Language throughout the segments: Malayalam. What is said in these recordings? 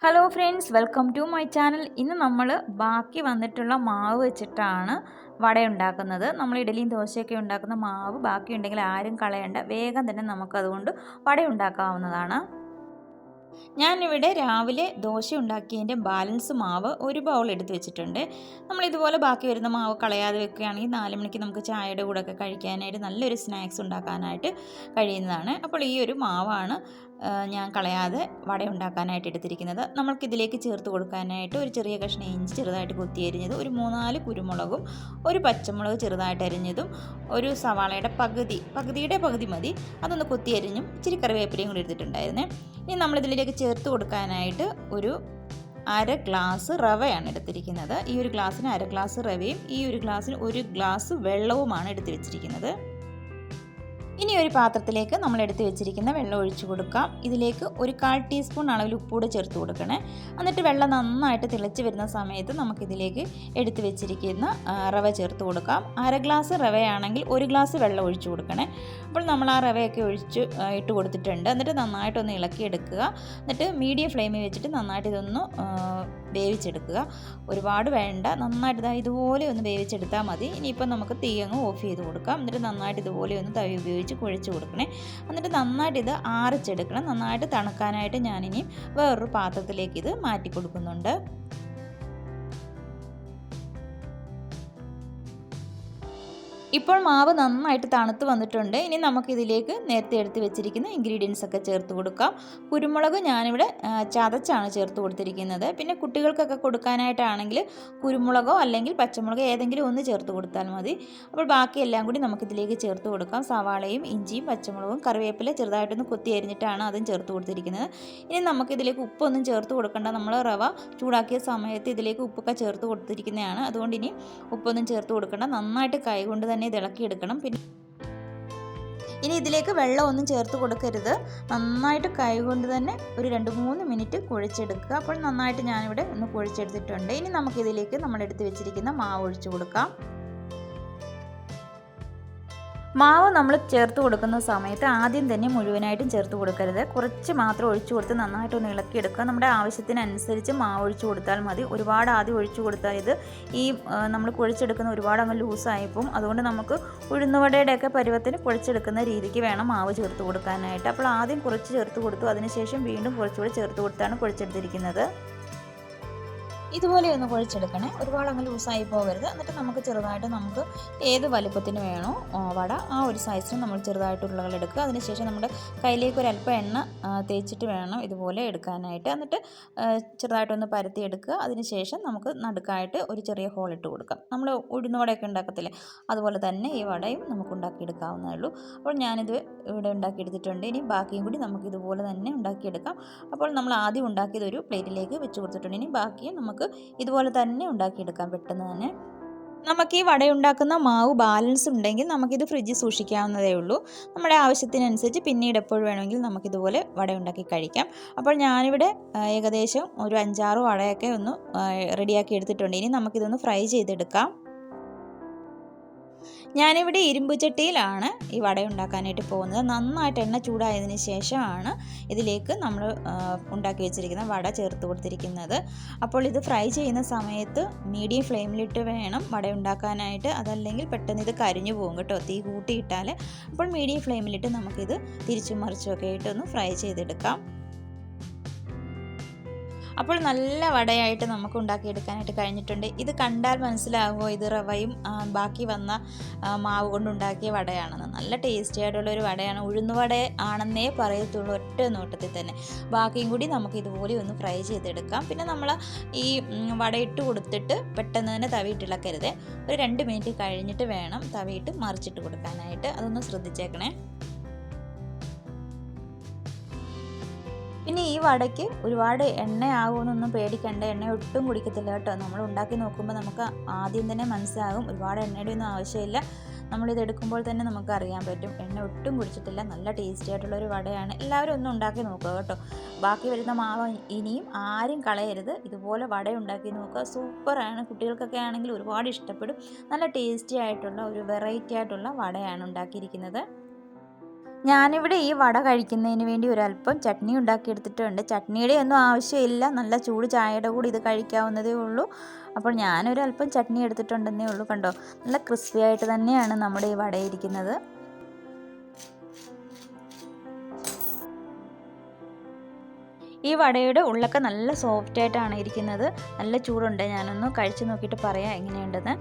Hello friends, welcome to my channel. ഇന്ന് നമ്മൾ ബാക്കി വന്നിട്ടുള്ള മാവ് വെച്ചിട്ടാണ് വട ഉണ്ടാക്കുന്നത്. നമ്മൾ ഇഡലിയും ദോശയൊക്കെ ഉണ്ടാക്കുന്ന മാവ് ബാക്കിയുണ്ടെങ്കിൽ ആരും കളയണ്ട, വേഗം തന്നെ നമുക്കതുകൊണ്ട് വട ഉണ്ടാക്കാവുന്നതാണ്. ഞാനിവിടെ രാവിലെ ദോശ ഉണ്ടാക്കിയതിൻ്റെ ബാലൻസ് മാവ് ഒരു ബൗൾ എടുത്ത് വെച്ചിട്ടുണ്ട്. നമ്മളിതുപോലെ ബാക്കി വരുന്ന മാവ് കളയാതെ വെക്കുകയാണെങ്കിൽ 4 മണിക്ക് നമുക്ക് ചായയുടെ കൂടെയൊക്കെ കഴിക്കാനായിട്ട് നല്ലൊരു സ്നാക്സ് ഉണ്ടാക്കാനായിട്ട് കഴിയുന്നതാണ്. അപ്പോൾ ഈ ഒരു മാവാണ് ഞാൻ കളയാതെ വട ഉണ്ടാക്കാനായിട്ട് എടുത്തിരിക്കുന്നത്. നമ്മൾക്കിതിലേക്ക് ചേർത്ത് കൊടുക്കാനായിട്ട് ഒരു ചെറിയ കഷ്ണം ഇഞ്ചി ചെറുതായിട്ട് കൊത്തിയരിഞ്ഞത്, ഒരു 3-4 കുരുമുളകും, ഒരു പച്ചമുളക് ചെറുതായിട്ട് അരിഞ്ഞതും, ഒരു സവാളയുടെ പകുതിയുടെ പകുതി മതി, അതൊന്ന് കൊത്തിയരിഞ്ഞും ഇച്ചിരി കറിവേപ്പിലയും കൂടി എടുത്തിട്ടുണ്ടായിരുന്നേ. ഇനി നമ്മളിതിലേക്ക് ചേർത്ത് കൊടുക്കാനായിട്ട് ഒരു 1/2 ഗ്ലാസ് റവയാണ് എടുത്തിരിക്കുന്നത്. ഈ ഒരു ഗ്ലാസ്സിന് 1/2 ഗ്ലാസ് റവയും ഈ ഒരു ഗ്ലാസ്സിന് 1 ഗ്ലാസ് വെള്ളവുമാണ് എടുത്ത് വെച്ചിരിക്കുന്നത്. ഇനി ഒരു പാത്രത്തിലേക്ക് നമ്മൾ എടുത്ത് വെച്ചിരിക്കുന്ന വെള്ളം ഒഴിച്ചു കൊടുക്കാം. ഇതിലേക്ക് ഒരു 1/4 ടീസ്പൂൺ അളവിൽ ഉപ്പൂടെ ചേർത്ത് കൊടുക്കണേ. എന്നിട്ട് വെള്ളം നന്നായിട്ട് തിളച്ച് വരുന്ന സമയത്ത് നമുക്കിതിലേക്ക് എടുത്ത് വെച്ചിരിക്കുന്ന റവ ചേർത്ത് കൊടുക്കാം. 1/2 ഗ്ലാസ് റവയാണെങ്കിൽ 1 ഗ്ലാസ് വെള്ളം ഒഴിച്ചു കൊടുക്കണേ. അപ്പോൾ നമ്മൾ ആ റവയൊക്കെ ഇട്ട് കൊടുത്തിട്ടുണ്ട്. എന്നിട്ട് നന്നായിട്ടൊന്ന് ഇളക്കിയെടുക്കുക. എന്നിട്ട് മീഡിയം ഫ്ലെയിമിൽ വെച്ചിട്ട് നന്നായിട്ട് ഇതൊന്ന് വേവിച്ചെടുക്കുക. ഒരുപാട് വേണ്ട, നന്നായിട്ട് ഇതുപോലെ ഒന്ന് വേവിച്ചെടുത്താൽ മതി. ഇനിയിപ്പോൾ നമുക്ക് തീ അങ്ങ് ഓഫ് ചെയ്ത് കൊടുക്കാം. എന്നിട്ട് നന്നായിട്ട് ഇതുപോലെ ഒന്ന് തവി ഉപയോഗിച്ച് കുഴച്ച് കൊടുക്കണേ. എന്നിട്ട് നന്നായിട്ട് ഇത് ആറിച്ചെടുക്കണം. നന്നായിട്ട് തണുക്കാനായിട്ട് ഞാനിനി വേറൊരു പാത്രത്തിലേക്ക് ഇത് മാറ്റി കൊടുക്കുന്നുണ്ട്. ഇപ്പോൾ മാവ് നന്നായിട്ട് തണുത്ത് വന്നിട്ടുണ്ട്. ഇനി നമുക്കിതിലേക്ക് നേരത്തെ എടുത്ത് വെച്ചിരിക്കുന്ന ഇൻഗ്രീഡിയൻസ് ഒക്കെ ചേർത്ത് കൊടുക്കാം. കുരുമുളക് ഞാനിവിടെ ചതച്ചാണ് ചേർത്ത് കൊടുത്തിരിക്കുന്നത്. പിന്നെ കുട്ടികൾക്കൊക്കെ കൊടുക്കാനായിട്ടാണെങ്കിൽ കുരുമുളകോ അല്ലെങ്കിൽ പച്ചമുളകോ ഏതെങ്കിലും ഒന്ന് ചേർത്ത് കൊടുത്താൽ മതി. അപ്പോൾ ബാക്കിയെല്ലാം കൂടി നമുക്കിതിലേക്ക് ചേർത്ത് കൊടുക്കാം. സവാളയും ഇഞ്ചിയും പച്ചമുളകും കറിവേപ്പില ചെറുതായിട്ടൊന്ന് കൊത്തി അരിഞ്ഞിട്ടാണ് അതും ചേർത്ത് കൊടുത്തിരിക്കുന്നത്. ഇനി നമുക്കിതിലേക്ക് ഉപ്പൊന്നും ചേർത്ത് കൊടുക്കേണ്ട. നമ്മൾ റവ ചൂടാക്കിയ സമയത്ത് ഇതിലേക്ക് ഉപ്പൊക്കെ ചേർത്ത് കൊടുത്തിരിക്കുന്നതാണ്. അതുകൊണ്ട് ഇനി ഉപ്പൊന്നും ചേർത്ത് കൊടുക്കേണ്ട. നന്നായിട്ട് കൈകൊണ്ട് തന്നെ ഇത് ഇളക്കിയെടുക്കണം. പിന്നെ ഇനി ഇതിലേക്ക് വെള്ളം ഒന്നും ചേർത്ത് കൊടുക്കരുത്. നന്നായിട്ട് കൈകൊണ്ട് തന്നെ ഒരു 2-3 മിനിറ്റ് കുഴച്ചെടുക്കുക. അപ്പോൾ നന്നായിട്ട് ഞാനിവിടെ ഒന്ന് കുഴച്ചെടുത്തിട്ടുണ്ട്. ഇനി നമുക്കിതിലേക്ക് നമ്മൾ എടുത്ത് വെച്ചിരിക്കുന്ന മാവ് ഒഴിച്ചു കൊടുക്കാം. മാവ് നമ്മൾ ചേർത്ത് കൊടുക്കുന്ന സമയത്ത് ആദ്യം തന്നെ മുഴുവനായിട്ടും ചേർത്ത് കൊടുക്കരുത്. കുറച്ച് മാത്രം ഒഴിച്ചു കൊടുത്ത് നന്നായിട്ടൊന്ന് ഇളക്കിയെടുക്കുക. നമ്മുടെ ആവശ്യത്തിനനുസരിച്ച് മാവ് ഒഴിച്ചു കൊടുത്താൽ മതി. ഒരുപാട് ആദ്യം ഒഴിച്ചു കൊടുത്താൽ ഇത് നമ്മൾ കുഴച്ചെടുക്കുന്ന ഒരുപാട് അങ്ങ് ലൂസായിപ്പോവും. അതുകൊണ്ട് നമുക്ക് ഉഴുന്നുവടയുടെയൊക്കെ പരുവത്തിന് കുഴച്ചെടുക്കുന്ന രീതിക്ക് വേണം മാവ് ചേർത്ത് കൊടുക്കാനായിട്ട്. അപ്പോൾ ആദ്യം കുറച്ച് ചേർത്ത് കൊടുത്തു, അതിനുശേഷം വീണ്ടും കുറച്ചുകൂടി ചേർത്ത് കൊടുത്താണ് കുഴച്ചെടുത്തിരിക്കുന്നത്. ഇതുപോലെ ഒന്ന് കുഴച്ചെടുക്കണേ. ഒരുപാട് അങ്ങ് ലൂസായി പോകരുത്. എന്നിട്ട് നമുക്ക് ചെറുതായിട്ട് നമുക്ക് ഏത് വലുപ്പത്തിന് വേണോ വട ആ ഒരു സൈസിന് നമ്മൾ ചെറുതായിട്ട് ഉരുളകൾ എടുക്കുക. അതിനുശേഷം നമ്മുടെ കയ്യിലേക്ക് ഒരല്പം എണ്ണ തേച്ചിട്ട് വേണം ഇതുപോലെ എടുക്കാനായിട്ട്. എന്നിട്ട് ചെറുതായിട്ടൊന്ന് പരത്തി എടുക്കുക. അതിനുശേഷം നമുക്ക് നടുക്കായിട്ട് ഒരു ചെറിയ ഹോൾ ഇട്ട് കൊടുക്കാം. നമ്മൾ ഉഴുന്ന വടയൊക്കെ ഉണ്ടാക്കത്തില്ലേ, അതുപോലെ തന്നെ ഈ വടയും നമുക്ക് ഉണ്ടാക്കിയെടുക്കാവുന്നതേ ഉള്ളൂ. അപ്പോൾ ഞാനിത് ഇവിടെ ഉണ്ടാക്കിയെടുത്തിട്ടുണ്ട്. ഇനി ബാക്കിയും കൂടി നമുക്ക് ഇതുപോലെ തന്നെ ഉണ്ടാക്കിയെടുക്കാം. അപ്പോൾ നമ്മൾ ആദ്യം ഉണ്ടാക്കിയത് ഒരു പ്ലേറ്റിലേക്ക് വെച്ച് കൊടുത്തിട്ടുണ്ട്. ഇനി ബാക്കിയും നമുക്ക് ഇതുപോലെ തന്നെ ഉണ്ടാക്കിയെടുക്കാം പെട്ടെന്ന് തന്നെ. നമുക്ക് ഈ വട ഉണ്ടാക്കുന്ന മാവ് ബാലൻസ് ഉണ്ടെങ്കിൽ നമുക്കിത് ഫ്രിഡ്ജിൽ സൂക്ഷിക്കാവുന്നതേ ഉള്ളൂ. നമ്മുടെ ആവശ്യത്തിനനുസരിച്ച് പിന്നീട് എപ്പോൾ വേണമെങ്കിലും നമുക്കിതുപോലെ വട ഉണ്ടാക്കി കഴിക്കാം. അപ്പോൾ ഞാനിവിടെ ഏകദേശം ഒരു 5-6 വടയൊക്കെ ഒന്ന് റെഡിയാക്കി എടുത്തിട്ടുണ്ട്. ഇനി നമുക്കിതൊന്ന് ഫ്രൈ ചെയ്തെടുക്കാം. ഞാനിവിടെ ഇരുമ്പ് ചട്ടിയിലാണ് ഈ വട ഉണ്ടാക്കാനായിട്ട് പോകുന്നത്. നന്നായിട്ട് എണ്ണ ചൂടായതിന് ശേഷമാണ് ഇതിലേക്ക് നമ്മൾ ഉണ്ടാക്കി വെച്ചിരിക്കുന്ന വട ചേർത്ത് കൊടുത്തിരിക്കുന്നത്. അപ്പോൾ ഇത് ഫ്രൈ ചെയ്യുന്ന സമയത്ത് മീഡിയം ഫ്ലെയിമിലിട്ട് വേണം വട ഉണ്ടാക്കാനായിട്ട്. അതല്ലെങ്കിൽ പെട്ടെന്ന് ഇത് കരിഞ്ഞു പോകും കേട്ടോ, തീ കൂട്ടിയിട്ടാൽ. അപ്പോൾ മീഡിയം ഫ്ലെയിമിലിട്ട് നമുക്കിത് തിരിച്ചും മറിച്ചുമൊക്കെ ആയിട്ടൊന്ന് ഫ്രൈ ചെയ്തെടുക്കാം. അപ്പോൾ നല്ല വടയായിട്ട് നമുക്ക് ഉണ്ടാക്കിയെടുക്കാനായിട്ട് കഴിഞ്ഞിട്ടുണ്ട്. ഇത് കണ്ടാൽ മനസ്സിലാകുമോ ഇത് റവയും ബാക്കി വന്ന മാവ് കൊണ്ടുണ്ടാക്കിയ വടയാണെന്ന്. നല്ല ടേസ്റ്റി ആയിട്ടുള്ളൊരു വടയാണ്. ഉഴുന്നുവട ആണെന്നേ പറയത്തുള്ളൂ ഒറ്റ നോട്ടത്തിൽ തന്നെ. ബാക്കിയും കൂടി നമുക്ക് ഇതുപോലെ ഒന്ന് ഫ്രൈ ചെയ്തെടുക്കാം. പിന്നെ നമ്മൾ ഈ വട ഇട്ട് കൊടുത്തിട്ട് പെട്ടെന്ന് തന്നെ തവിയിട്ട് ഇളക്കരുത്. ഒരു 2 മിനിറ്റ് കഴിഞ്ഞിട്ട് വേണം തവിയിട്ട് മറിച്ചിട്ട് കൊടുക്കാനായിട്ട്. അതൊന്ന് ശ്രദ്ധിച്ചേക്കണേ. പിന്നെ ഈ വടയ്ക്ക് ഒരുപാട് എണ്ണയാകുമെന്നൊന്നും പേടിക്കണ്ട. എണ്ണ ഒട്ടും കുടിക്കത്തില്ല കേട്ടോ. നമ്മൾ ഉണ്ടാക്കി നോക്കുമ്പോൾ നമുക്ക് ആദ്യം തന്നെ മനസ്സിലാകും. ഒരുപാട് എണ്ണയുടെ ഒന്നും ആവശ്യമില്ല. നമ്മളിത് എടുക്കുമ്പോൾ തന്നെ നമുക്ക് അറിയാൻ പറ്റും. എണ്ണ ഒട്ടും കുടിച്ചിട്ടില്ല. നല്ല ടേസ്റ്റി ആയിട്ടുള്ളൊരു വടയാണ്. എല്ലാവരും ഒന്ന് ഉണ്ടാക്കി നോക്കുക കേട്ടോ. ബാക്കി വരുന്ന മാവ് ഇനിയും ആരും കളയരുത്. ഇതുപോലെ വട ഉണ്ടാക്കി നോക്കുക. സൂപ്പറാണ്. കുട്ടികൾക്കൊക്കെ ആണെങ്കിൽ ഒരുപാട് ഇഷ്ടപ്പെടും. നല്ല ടേസ്റ്റി ആയിട്ടുള്ള ഒരു വെറൈറ്റി ആയിട്ടുള്ള വടയാണ് ഉണ്ടാക്കിയിരിക്കുന്നത്. ഞാനിവിടെ ഈ വട കഴിക്കുന്നതിന് വേണ്ടി ഒരല്പം ചട്നി ഉണ്ടാക്കിയെടുത്തിട്ടുണ്ട്. ചട്നിയുടെ ഒന്നും ആവശ്യമില്ല, നല്ല ചൂട് ചായയുടെ കൂടെ ഇത് കഴിക്കാവുന്നതേ ഉള്ളൂ. അപ്പോൾ ഞാനൊരല്പം ചട്നി എടുത്തിട്ടുണ്ടെന്നേ ഉള്ളൂ. കണ്ടോ, നല്ല ക്രിസ്പി ആയിട്ട് തന്നെയാണ് നമ്മുടെ ഈ വട ഇരിക്കുന്നത്. ഈ വടയുടെ ഉള്ളൊക്കെ നല്ല സോഫ്റ്റ് ആയിട്ടാണ് ഇരിക്കുന്നത്. നല്ല ചൂടുണ്ട്. ഞാനൊന്ന് കഴിച്ച് നോക്കിയിട്ട് പറയാം എങ്ങനെയുണ്ടെന്ന്.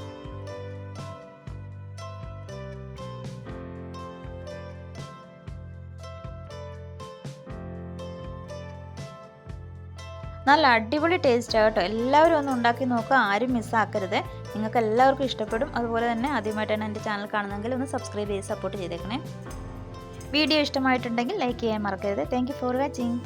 നല്ല അടിപൊളി ടേസ്റ്റാണ് കേട്ടോ. എല്ലാവരും ഒന്ന് ഉണ്ടാക്കി നോക്കുക, ആരും മിസ്സാക്കരുത്. നിങ്ങൾക്ക് എല്ലാവർക്കും ഇഷ്ടപ്പെടും. അതുപോലെ തന്നെ ആദ്യമായിട്ടാണ് എൻ്റെ ചാനൽ കാണുന്നതെങ്കിൽ ഒന്ന് സബ്സ്ക്രൈബ് ചെയ്ത് സപ്പോർട്ട് ചെയ്തേക്കണേ. വീഡിയോ ഇഷ്ടമായിട്ടുണ്ടെങ്കിൽ ലൈക്ക് ചെയ്യാൻ മറക്കരുത്. Thank you for watching.